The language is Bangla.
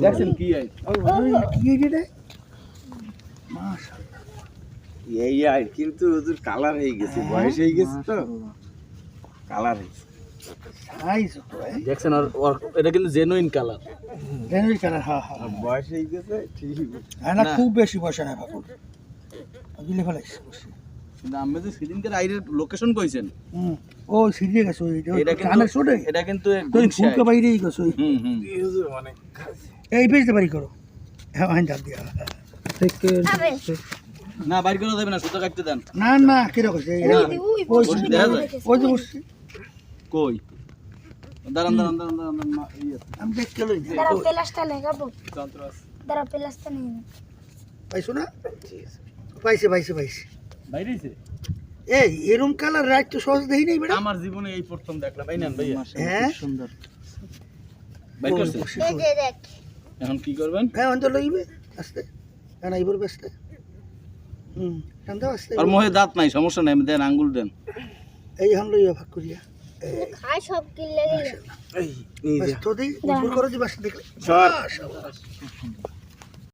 দেখছেন কি কিন্তু ওদের কালার হয়ে গেছে, বয়স হয়ে গেছে তো কালার হয়েছে। দেখছেন এটা কিন্তু জেনুইন কালার, জেনুইন কালার। হ্যাঁ হ্যাঁ, বয়স হয়ে গেছে ঠিক না খুব বেশি বসে না বাবু, গিলে ফেলাইছে। কিন্তু আমি যে সেদিনকে রাইডের লোকেশন কইছেন ও সিরিয়ে গেছে ওই এটা কিন্তু কানে ছোটে, এটা কিন্তু তুই ফুলকে বাইরেই গেছে ওই অনেক এই বেজতে পারি করো। হ্যাঁ হ্যাঁ দাদ দিয়া না বাইর করে দেবে না, সুতো কাটতে দেন। না না কি রকম এই ওই ওই যে বসছি কই দাঁড়ান দাঁড়ান দাঁড়ান দাঁড়ান আমি দেখ কেন দাঁড়া প্লাসটা লাগাবো, যন্ত্র আছে দাঁড়া প্লাসটা নিয়ে নে। পাইছো না? পাইছে পাইছে পাইছে। বাইরেছে এই এরকম কালার রাইট তো সহজ দেই নাই বেটা। আমার জীবনে এই প্রথম দেখলাম। এই নেন ভাইয়া, হ্যাঁ সুন্দর বাইর করছেন। এই যে দেখ, এখন কি করবেন? হ্যাঁ অন্তর লইবে আস্তে, না এইবার ব্যস্ত। কান্দা আস্তে। আর মোহে দাঁত নাই, সমস্যা নাই, দেন আঙ্গুল দেন। এই হাম লইয়া ভাগ করিয়া খাই সব কিনলে গেলে এই তো দেই উপর করে দিবাস দেখলে। সর